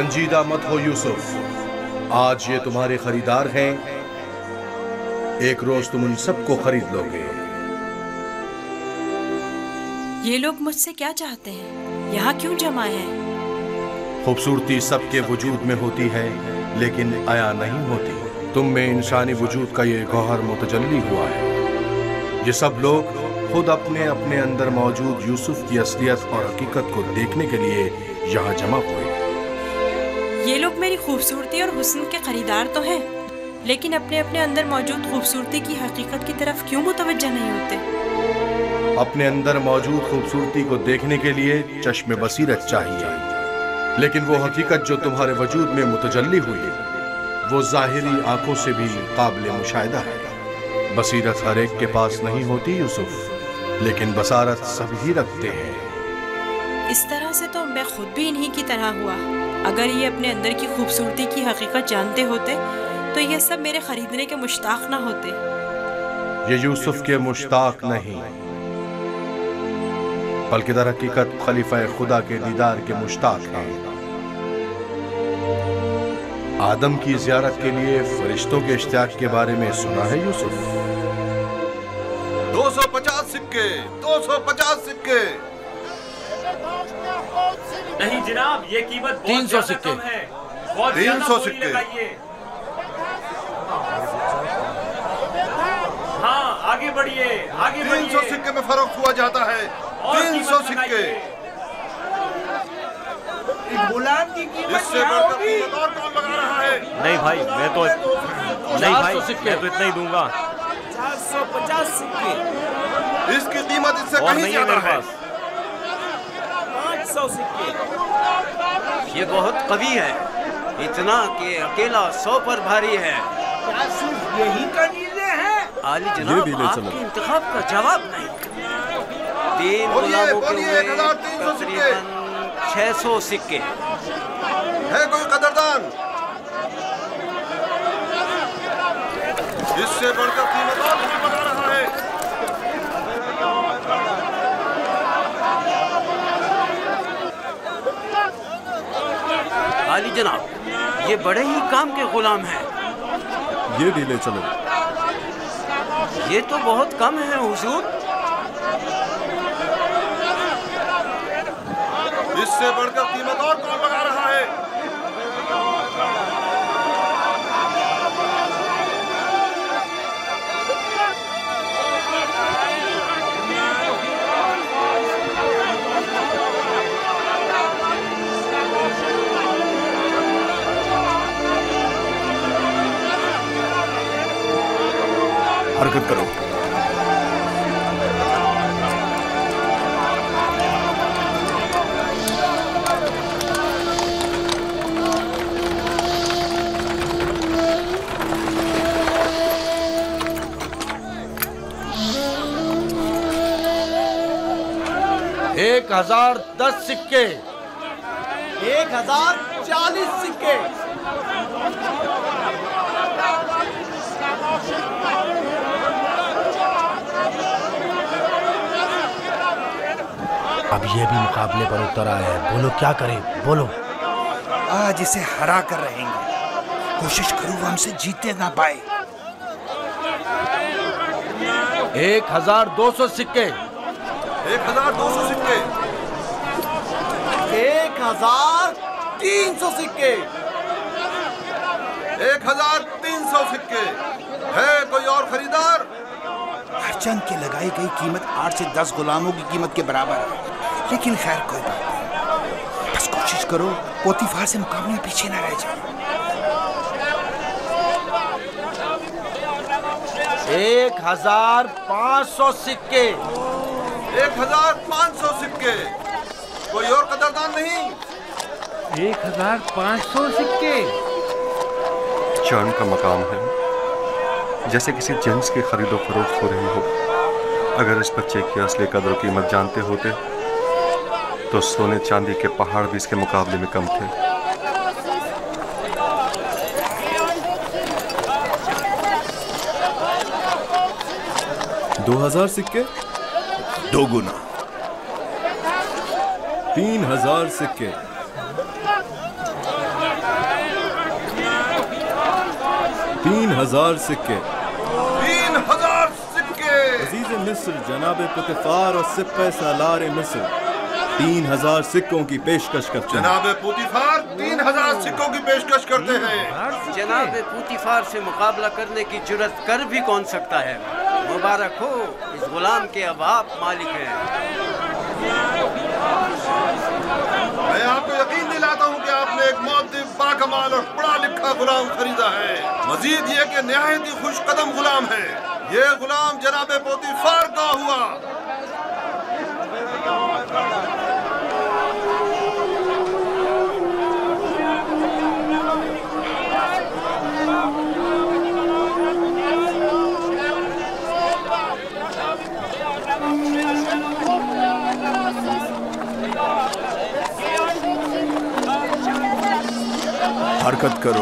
संजीदा मत हो यूसुफ, आज ये तुम्हारे खरीदार हैं, एक रोज तुम उन सबको खरीद लोगे। ये लोग मुझसे क्या चाहते हैं? यहाँ क्यों जमा हैं? खूबसूरती सबके वजूद में होती है लेकिन आया नहीं होती। तुम में इंसानी वजूद का ये गौहर मुतजल्ली हुआ है। ये सब लोग खुद अपने अपने अंदर मौजूद यूसुफ की असलियत और हकीकत को देखने के लिए यहाँ जमा हुए। ये लोग मेरी खूबसूरती और हुस्न के खरीदार तो हैं, लेकिन अपने अपने अंदर मौजूद खूबसूरती की हकीकत की तरफ क्यों मुतवज्जह नहीं होते? अपने अंदर मौजूद खूबसूरती को देखने के लिए चश्मे बसीरत चाहिए, लेकिन वो हकीकत जो तुम्हारे वजूद में मुतजल्ली हुई वो जाहिरी आंखों से भी काबिल मुशाहिदा है। बसीरत हर एक के पास नहीं होती यूसुफ, लेकिन बसारत सभी रखते हैं। इस तरह से तो मैं खुद भी इन्हीं की तरह हुआ। अगर ये अपने अंदर की खूबसूरती की हकीकत जानते होते तो ये सब मेरे खरीदने के मुश्ताक ना होते। ये यूसुफ के मुश्ताक नहीं, बल्कि दर हकीकत खलीफा खुदा के दीदार के मुश्ताक हैं। आदम की ज़ियारत के लिए फरिश्तों के इश्तियाक के बारे में सुना है यूसुफ? 250 सिक्के, 250 सिक्के। नहीं जनाब, ये कीमत 300 सिक्के है। 300 सिक्के। हाँ, आगे बढ़िए, आगे बढ़िए। 300 सिक्के में फरोख्त हुआ जाता है। 300 सिक्के। गुलाम की कीमत इससे बढ़कर कीमत और कौन लगा रहा है? नहीं भाई, मैं तो इतना ही दूंगा। 450 सिक्के। इसकी कीमत इससे और कहीं नहीं है ज्यादा मेरे है। पास। 500 सिक्के। ये बहुत कवि है, इतना कि अकेला 100 पर भारी है। क्या सिर्फ यही का नीले है? आली जनाब, आपके इंतखाब का जवाब नहीं। 3 गुलामों के हुए 1300 सिक्के। तकरीबन 600 सिक्के। है कोई कदरदान? इससे बढ़कर कीमत और कौन लगा रहा है? आली जनाब, ये बड़े ही काम के गुलाम हैं। ये ढीले चलो। ये तो बहुत कम है हुजूर। इससे बढ़कर कीमत और कौन लगा रहा है? हरकत करो। एक 1010 सिक्के। 1040 सिक्के। अब ये भी मुकाबले पर उतर आया है, बोलो क्या करें, बोलो। आज इसे हरा कर रहेंगे। कोशिश करूँ वो हमसे जीते ना पाए। 1200 सिक्के। 1200 सिक्के। 1300 सिक्के। 1300 सिक्के। है कोई और खरीदार? हरचंद की लगाई गई कीमत 8 से 10 गुलामों की कीमत के बराबर है, लेकिन खैर कोई बात नहीं। बस कोशिश करो पोतीफार से मुकाबले में पीछे ना रह जाओ। 1500 सिक्के। 1500 सिक्के। कोई और कदरदान नहीं? 1500 सिक्के। चांद का मकाम है, जैसे किसी जिन्स की खरीदो फरोख्त हो रही हो। अगर इस बच्चे की असली कदर कीमत जानते होते तो सोने चांदी के पहाड़ भी इसके मुकाबले में कम थे। $2000 सिक्के। 2 गुना। 3000 सिक्के। 3000 सिक्के। 3000 सिक्के। अजीज मिस्र जनाब पुतिफार और सिप्पे सालार मिस्र 3000 सिक्कों की पेशकश करते हैं। जनाब पुतिफार 3000 सिक्कों की पेशकश करते हैं। जनाब पुतिफार से मुकाबला करने की जुर्रत कर भी कौन सकता है। मुबारक हो, इस गुलाम के अब आप मालिक हैं। मैं आपको यकीन दिलाता हूँ कि आपने एक मुअद्दिब, बाकमाल और पढ़ा लिखा गुलाम खरीदा है। मजीद ये कि निहायत ही खुश कदम गुलाम है। ये गुलाम जनाब पोतीफार का हुआ। हरकत करो।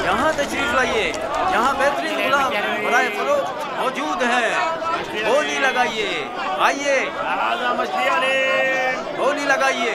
यहाँ तशरीफ लाइए, यहाँ बेहतरीन गुलाम बराए फरोख्त मौजूद है। बोली लगाइए, आइए बोली लगाइए।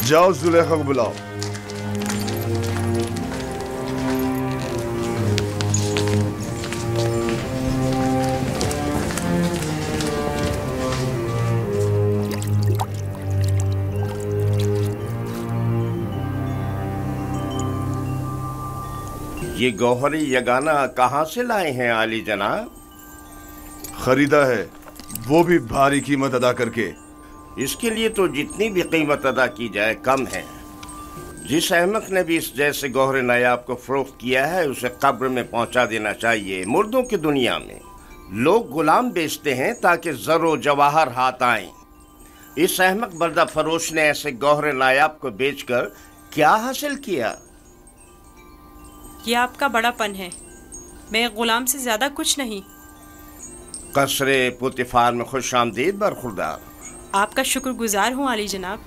जाओ जुलेखा को बुलाओ। ये गौहरी यगाना कहाँ से लाए हैं आली जनाब? खरीदा है, वो भी भारी कीमत अदा करके। इसके लिए तो जितनी भी कीमत अदा की जाए कम है। जिस अहमक ने भी इस जैसे गौहरे नायाब को फरोख्त किया है उसे कब्र में पहुंचा देना चाहिए। मुर्दों की दुनिया में लोग गुलाम बेचते हैं ताकि ज़रो जवाहर हाथ आएं। इस अहमक बर्दा फरोश ने ऐसे गौहरे नायाब को बेचकर क्या हासिल किया? ये आपका बड़ापन है, मैं गुलाम से ज्यादा कुछ नहीं। कसरे पुतिफार में खुश आमदीद बरखुरदार। आपका शुक्रगुजार हूँ आली जनाब।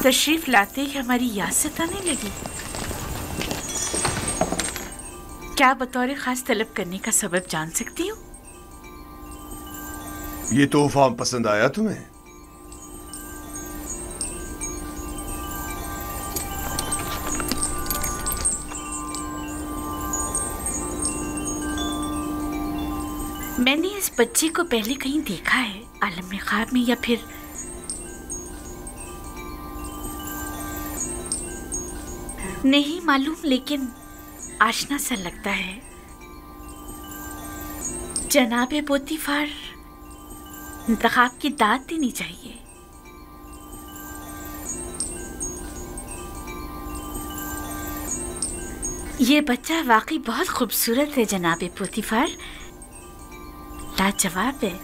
तशरीफ लाते ही हमारी याद सताने लगी। क्या बतौर खास तलब करने का सबब जान सकती हूँ? ये तोहफा पसंद आया तुम्हें? मैंने इस बच्चे को पहले कहीं देखा है, आलम में ख्वाब में या फिर नहीं मालूम, लेकिन आशना सा लगता है। जनाबे पोतीफार, इंतखाब की दाद देनी चाहिए। ये बच्चा वाकई बहुत खूबसूरत है जनाबे पोतीफार, लाजवाब है।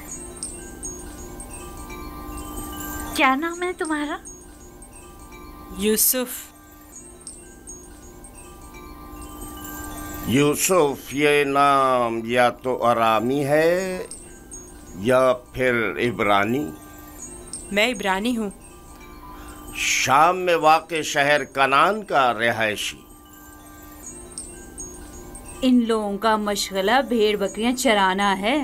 क्या नाम है तुम्हारा? यूसुफ। यूसुफ ये नाम या तो अरामी है या फिर इब्रानी। मैं इब्रानी हूँ। शाम में वाक़े शहर कनान का रिहायशी। इन लोगों का मशगला भेड़ बकरियां चराना है।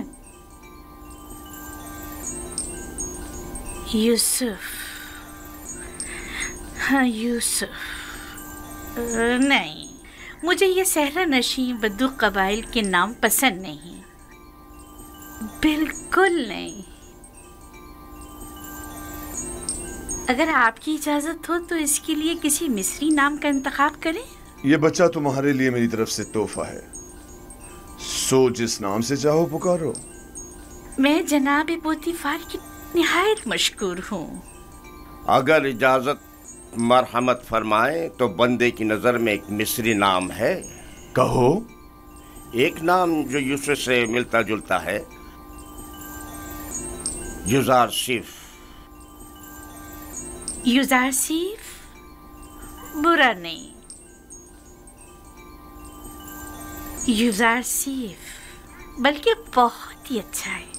यूसुफ, हाँ यूसुफ। नहीं, मुझे ये सहरा नशी बद्दू कबाइल के नाम पसंद नहीं, बिल्कुल नहीं। अगर आपकी इजाजत हो तो इसके लिए किसी मिस्री नाम का इंतखाब करें। ये बच्चा तुम्हारे लिए मेरी तरफ से तोहफा है, सो जिस नाम से चाहो पुकारो। मैं जनाब पोतीफार की निहायत मशकूर हूँ। अगर इजाजत मरहमत फरमाए तो बंदे की नजर में एक मिस्री नाम है। कहो। एक नाम जो यूसुफ से मिलता जुलता है, युजारसिफ। युजारसिफ बुरा नहीं, युजारसिफ बल्कि बहुत ही अच्छा है।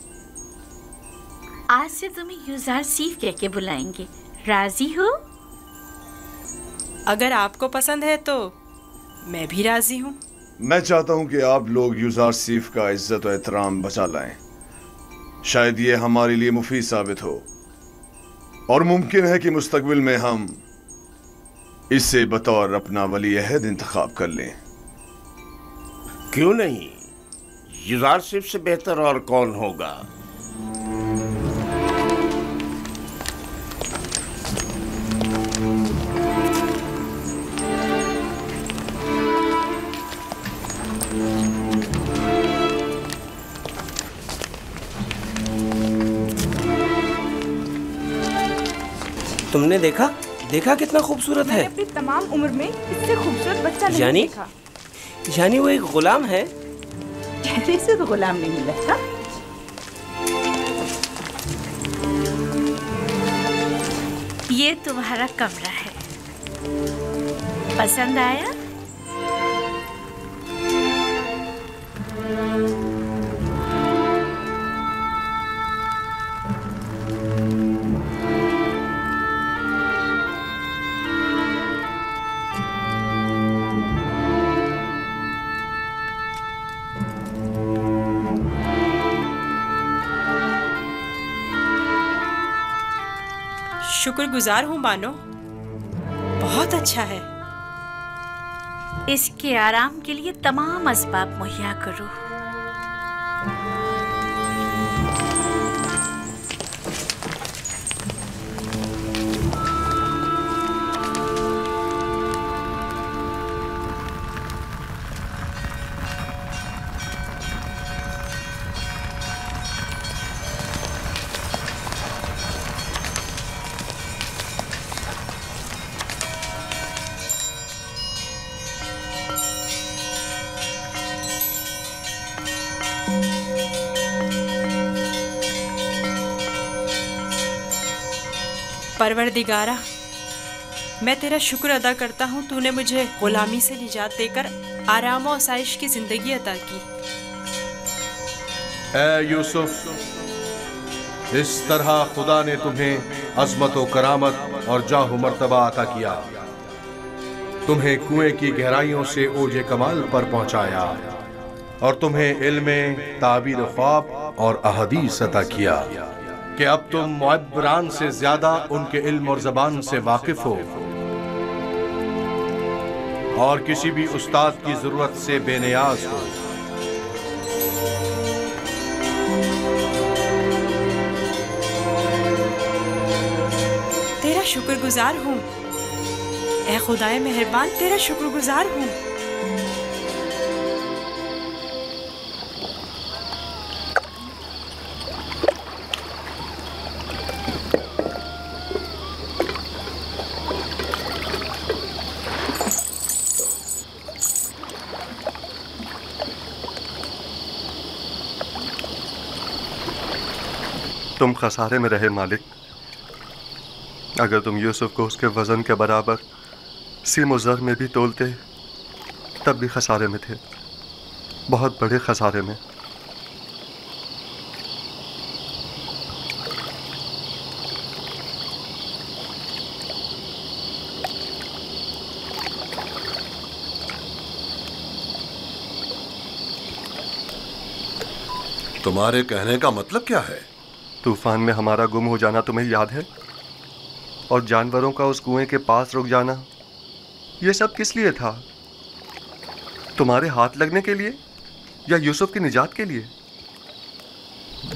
आज से तुम्हें युजारसिफ कह के बुलाएंगे, राजी हो? अगर आपको पसंद है तो मैं भी राजी हूँ। मैं चाहता हूँ कि आप लोग युजारसिफ का इज्जत और एहतराम बचा लाएं। शायद ये हमारे लिए मुफीद साबित हो और मुमकिन है कि मुस्तकबिल में हम इसे बतौर अपना वली अहद इंतखाब कर लें। क्यों नहीं, युजारसिफ से बेहतर और कौन होगा। तुमने देखा कितना खूबसूरत है। अपनी तमाम उम्र में इससे खूबसूरत बच्चा नहीं देखा। यानी वो एक गुलाम है। चेहरे से तो गुलाम नहीं लगता। ये तुम्हारा कमरा है, पसंद आया? शुक्रगुजार हूँ बानो, बहुत अच्छा है। इसके आराम के लिए तमाम असबाब मुहैया करो। परवरदिगारा, मैं तेरा शुक्र अदा करता हूँ, तूने मुझे गुलामी से निजात देकर आराम और आसाइश की जिंदगी अता की। ऐ यूसुफ, इस तरह खुदा ने तुम्हें अज़मत और करामत और जाहो मर्तबा अता किया। तुम्हें कुएं की गहराइयों से ओजे कमाल पर पहुंचाया और तुम्हें इल्मे ताबीर ख्वाब और अहदीस अता किया कि अब तुम मुअब्बरान से ज्यादा उनके इल्म और जबान से वाकिफ हो और किसी भी उस्ताद की जरूरत से बेनियाज हो। तेरा शुक्रगुजार हूँ ए खुदाए मेहरबान, तेरा शुक्रगुजार हूँ। तुम खसारे में रहे मालिक। अगर तुम यूसुफ को उसके वजन के बराबर सीम और ज़र में भी तोलते तब भी खसारे में थे, बहुत बड़े खसारे में। तुम्हारे कहने का मतलब क्या है? तूफान में हमारा गुम हो जाना तुम्हें याद है? और जानवरों का उस कुएं के पास रुक जाना, ये सब किस लिए था? तुम्हारे हाथ लगने के लिए या यूसुफ की निजात के लिए?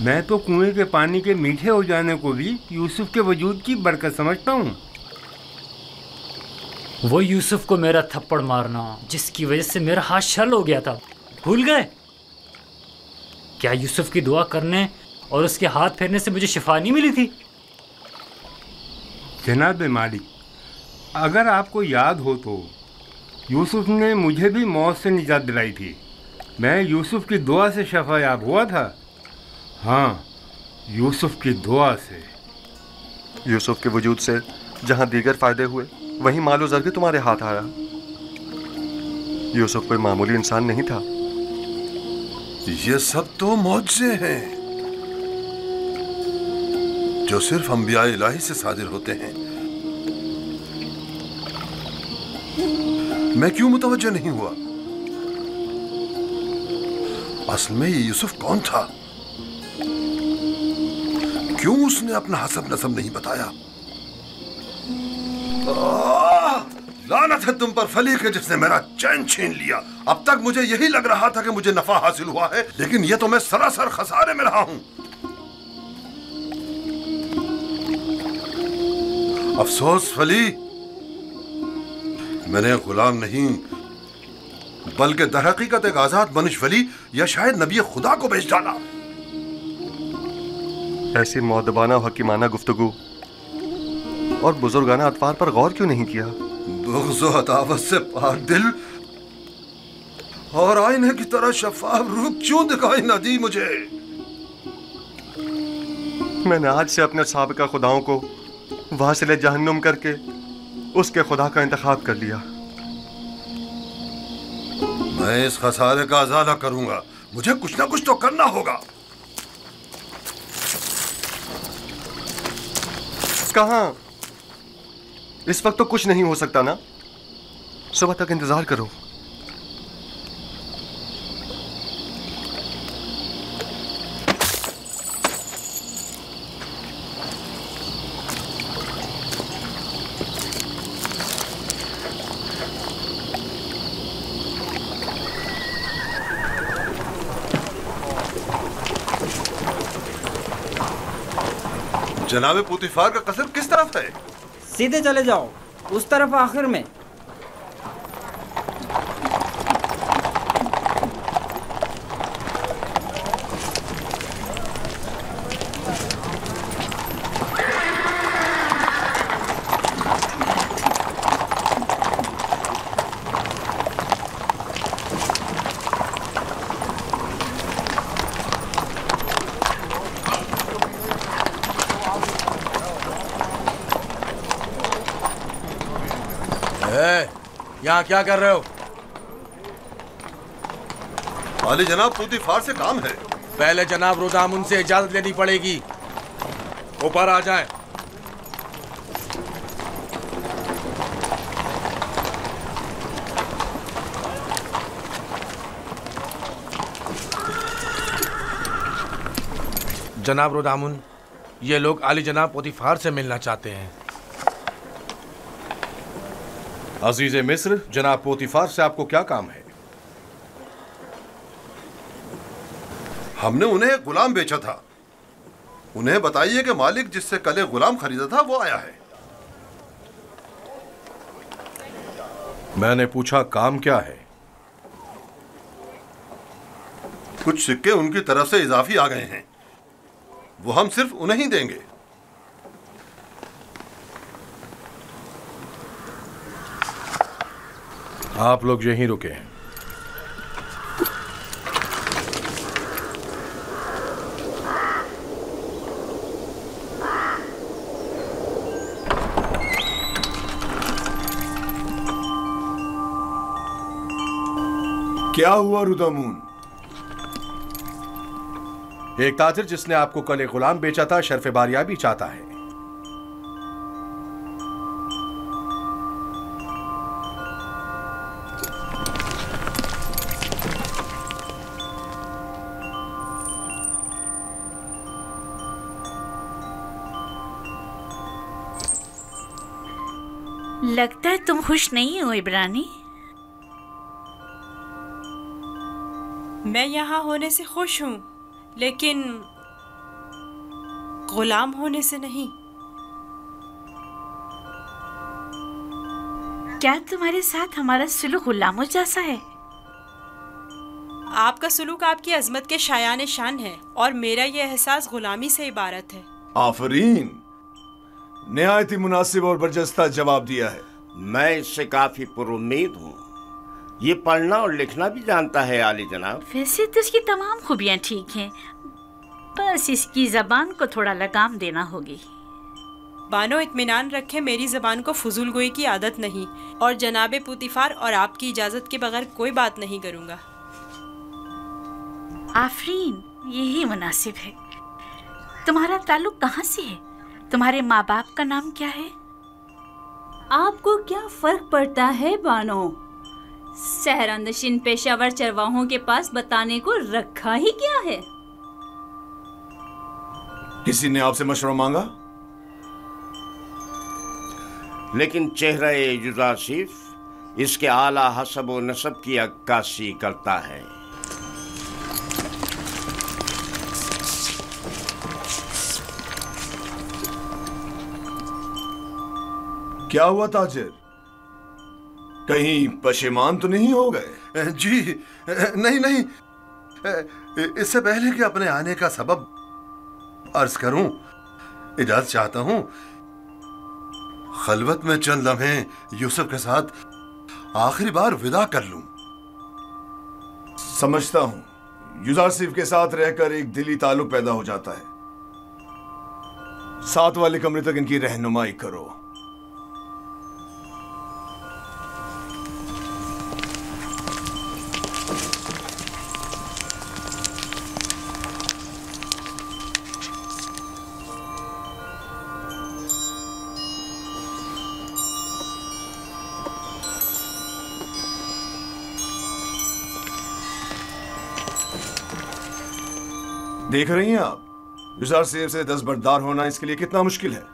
मैं तो कुएं के पानी के मीठे हो जाने को भी यूसुफ के वजूद की बरकत समझता हूँ। वो यूसुफ को मेरा थप्पड़ मारना जिसकी वजह से मेरा हाथ शल हो गया था, भूल गए? क्या यूसुफ की दुआ करने और उसके हाथ फेरने से मुझे शिफा नहीं मिली थी? जनाब मालिक, अगर आपको याद हो तो यूसुफ ने मुझे भी मौत से निजात दिलाई थी। मैं यूसुफ की दुआ से शफायाब हुआ था। हाँ, यूसुफ की दुआ से। यूसुफ के वजूद से जहाँ दीगर फायदे हुए वहीं मालो ज़र भी तुम्हारे हाथ आया। यूसुफ कोई मामूली इंसान नहीं था। ये सब तो मौजज़े हैं जो सिर्फ अंबिया इलाही से सादिर होते हैं। मैं क्यों मुतवज्जो नहीं हुआ? असल में ये यूसुफ कौन था? क्यों उसने अपना हसब नसब नहीं बताया? लानत है तुम पर फली के जिसने मेरा चैन छीन लिया। अब तक मुझे यही लग रहा था कि मुझे नफा हासिल हुआ है, लेकिन यह तो मैं सरासर खसारे में रहा हूं। अफसोस फली, मैंने गुलाम नहीं बल्कि दरहकीकत एक आजाद मनुष्य वली या शायद नबी खुदा को भेज डाला। ऐसी मौदबाना और हकीमाना गुफ्तगू और बुजुर्गाना अतवार पर गौर क्यों नहीं किया? बुग़्ज़ और अदावत से पाक दिल और आईने की तरह शफाफ रूह क्यों दिखाई न दी मुझे? मैंने आज से अपने साबिका खुदाओं को वासिले जहन्नुम करके उसके खुदा का इंतखाब कर लिया। मैं इस खसारे का अज़ाला करूंगा। मुझे कुछ ना कुछ तो करना होगा। कहाँ? इस वक्त तो कुछ नहीं हो सकता ना। सुबह तक इंतजार करो। जनाबे पुतिफार का कसर किस तरफ है? सीधे चले जाओ, उस तरफ आखिर में। यहाँ क्या कर रहे हो? वाली जनाब, पुतिफार से काम है। पहले जनाब रुदामुन से इजाजत लेनी पड़ेगी। ऊपर आ जाएं। जनाब रोदामुन, ये लोग आली जनाब पोतीफार से मिलना चाहते हैं। अजीज मिस्र, जनाब पोतीफार से आपको क्या काम है? हमने उन्हें एक गुलाम बेचा था। उन्हें बताइए कि मालिक जिससे कल एक गुलाम खरीदा था वो आया है। मैंने पूछा काम क्या है? कुछ सिक्के उनकी तरफ से इजाफी आ गए हैं, वो हम सिर्फ उन्हें ही देंगे। आप लोग यहीं रुके हैं। क्या हुआ रुदामुन? एक ताजिर जिसने आपको कल एक गुलाम बेचा था शर्फ बारियाबी चाहता है। लगता है तुम खुश नहीं हो इब्रानी। मैं यहाँ होने से खुश हूँ, लेकिन गुलाम होने से नहीं। क्या तुम्हारे साथ हमारा सुलूक गुलामों जैसा है? आपका सुलूक आपकी अजमत के शायान शान है और मेरा ये एहसास गुलामी से इबारत है। आफरीन, निहायत ही मुनासिब और बरजस्ता जवाब दिया है। मैं इससे काफी पुरुम्मीद हूँ। ये पढ़ना और लिखना भी जानता है आली जनाब। वैसे तो इसकी तमाम खूबियाँ ठीक हैं, बस इसकी जबान को थोड़ा लगाम देना होगी। बानो, इत्मीनान रखे, मेरी जबान को फजूल गोई की आदत नहीं और जनाबे पोतीफार और आपकी इजाजत के बगैर कोई बात नहीं करूँगा। आफरीन, यही मुनासिब है। तुम्हारा ताल्लुक कहाँ से है? तुम्हारे माँ बाप का नाम क्या है? आपको क्या फर्क पड़ता है बानो? सहरानशीन पेशावर चरवाहों के पास बताने को रखा ही क्या है? किसी ने आपसे मशवरा मांगा? लेकिन चेहरा युजासिफ इसके आला हसब व नसब की अक्कासी करता है। क्या हुआ ताजिर? कहीं पशेमान तो नहीं हो गए? जी नहीं नहीं, इससे पहले कि अपने आने का सबब अर्ज करूं, इजाजत चाहता हूं खलवत में चंद लम्हे यूसुफ के साथ आखिरी बार विदा कर लूं। समझता हूं, युजासिफ के साथ रहकर एक दिली ताल्लुक पैदा हो जाता है। साथ वाले कमरे तक इनकी रहनुमाई करो। देख रही हैं आप, युजासिफ से दस्तबरदार होना इसके लिए कितना मुश्किल है।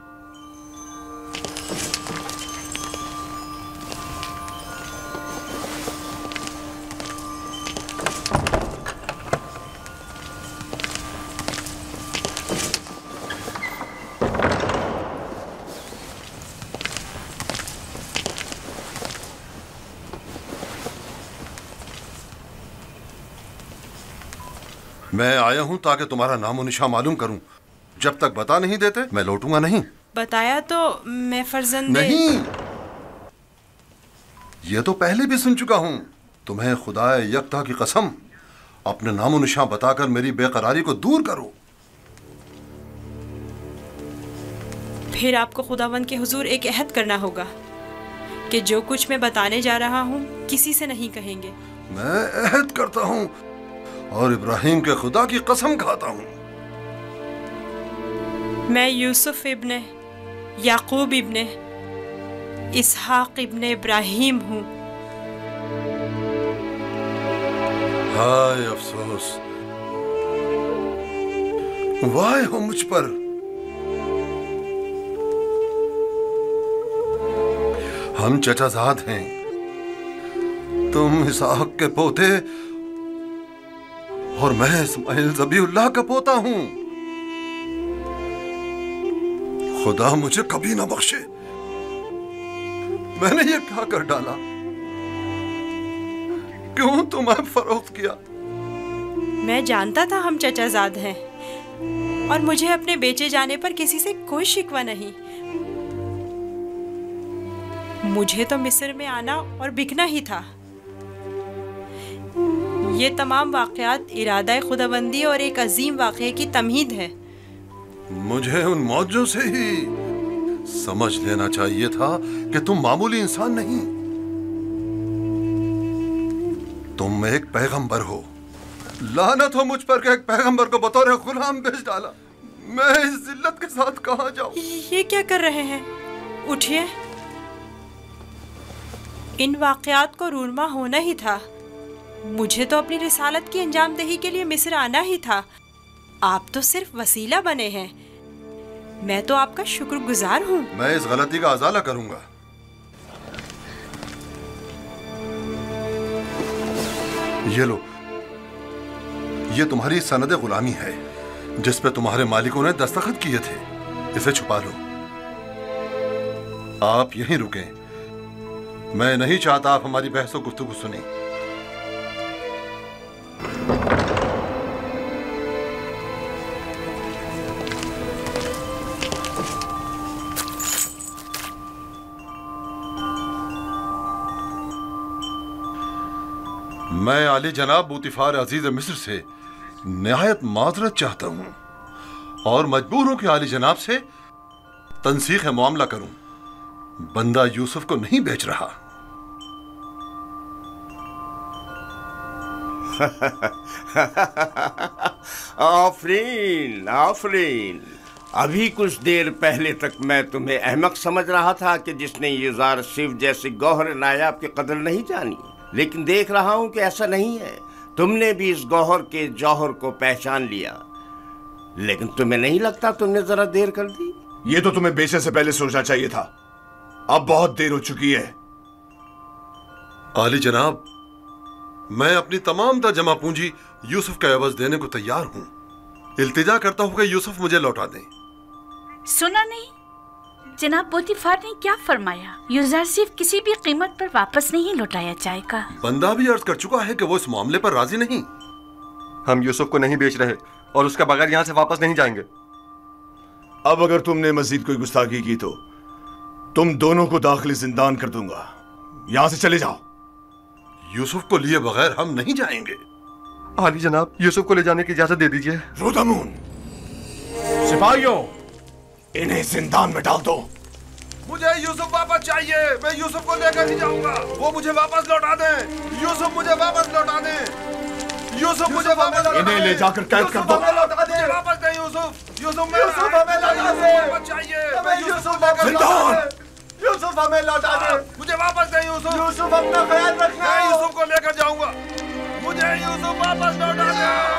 मैं आया हूं ताकि तुम्हारा नामो निशा मालूम करूं। जब तक बता नहीं देते मैं लौटूंगा नहीं। बताया तो मैं फर्जंदे नहीं, ये तो पहले भी सुन चुका हूं। तुम्हें खुदाए यकता की कसम, अपने नामो निशा बताकर मेरी बेकरारी को दूर करो। फिर आपको खुदावंद के हुजूर एक अहद करना होगा कि जो कुछ मैं बताने जा रहा हूँ किसी से नहीं कहेंगे। मैं अहद करता हूँ और इब्राहिम के खुदा की कसम खाता हूँ। मैं यूसुफ इब्ने याकूब इब्ने इसहाक इब्ने इब्राहिम हूँ। हाय अफसोस वाह हो मुझ पर। हम चचाजाद हैं, तुम इसहाक के पोते और मैं इस्माइल ज़बीउल्लाह का पोता हूं। खुदा मुझे कभी ना बख्शे, मैंने ये क्या कर डाला? क्यों तुम्हें फरोख्त किया? मैं जानता था हम चचाजाद हैं और मुझे अपने बेचे जाने पर किसी से कोई शिकवा नहीं। मुझे तो मिस्र में आना और बिकना ही था। ये तमाम वाक़यात इरादा खुदाबंदी और एक अजीम वाक़ये की तमहीद है। मुझे उन मौजों से ही समझ लेना चाहिए था कि तुम मामूली इंसान नहीं, तुम एक पैगंबर हो। लानत हो मुझ पर कि एक पैगंबर को बतौर गुलाम बेच डाला। मैं इस जिल्लत के साथ कहां जाऊं? ये क्या कर रहे हैं? उठिए। इन वाक़यात को रूनमा होना ही था। मुझे तो अपनी रिसालत की अंजामदही के लिए मिस्र आना ही था। आप तो सिर्फ वसीला बने हैं। मैं तो आपका शुक्रगुजार हूँ। मैं इस गलती का अज़ाला करूंगा। ये लो, ये तुम्हारी सनद गुलामी है जिस पे तुम्हारे मालिकों ने दस्तखत किए थे। इसे छुपा लो। आप यहीं रुकें। मैं नहीं चाहता आप हमारी बहसों गुफ्तगू सुने। मैं आली जनाब बूतिफार अजीज मिस्र से निहायत माजरत चाहता हूं और मजबूर हूं कि आली जनाब से तनसीख मामला करूं। बंदा यूसुफ को नहीं बेच रहा। आफरीन आफरीन। अभी कुछ देर पहले तक मैं तुम्हें अहमक समझ रहा था कि जिसने यूज़ार सिर्फ जैसे गौहर नायाब की कदर नहीं जानी, लेकिन देख रहा हूं कि ऐसा नहीं है। तुमने भी इस गौहर के जौहर को पहचान लिया। लेकिन तुम्हें नहीं लगता तुमने जरा देर कर दी? ये तो तुम्हें बेचने से पहले सोचना चाहिए था। अब बहुत देर हो चुकी है। आली जनाब, मैं अपनी तमाम तर जमा पूंजी यूसुफ का एवज देने को तैयार हूं। इल्तिजा करता हूं कि यूसुफ मुझे लौटा दें। सुना नहीं जनाब पोतीफार ने क्या फरमाया? यूज़र सिर्फ किसी भी कीमत पर वापस नहीं लौटाया जाएगा। बंदा भी अर्ज कर चुका है कि वो इस मामले पर राजी नहीं। हम यूसुफ को नहीं बेच रहे और उसके बगैर यहाँ से वापस नहीं जाएंगे। अब अगर तुमने मजीद कोई गुस्ताखी की तो तुम दोनों को दाखिली जिंदान कर दूंगा। यहाँ से चले जाओ। यूसुफ को लिए बगैर हम नहीं जाएंगे। आली जनाब, यूसुफ को ले जाने की इजाजत दे दीजिए। रोदामून, सिपाहियों, इन्हें जिंदान में डाल दो। मुझे यूसुफ वापस चाहिए। मैं यूसुफ को लेकर ही जाऊंगा। वो मुझे वापस लौटा दें। यूसुफ मुझे वापस लौटा दें। यूसुफ मुझे वापस, इन्हें ले जाकर कैद कर दो। मुझे वापस दें यूसुफ। यूसुफ हमें लौटा दें। चाहिए। मैं यूसुफ लेकर, यूसुफ हमें लौटा दें। मुझे वापस दें यूसुफ। यूसुफ अपना ख्याल रखना। मैं यूसुफ को लेकर जाऊंगा। मुझे यूसुफ वापस लौटा दें।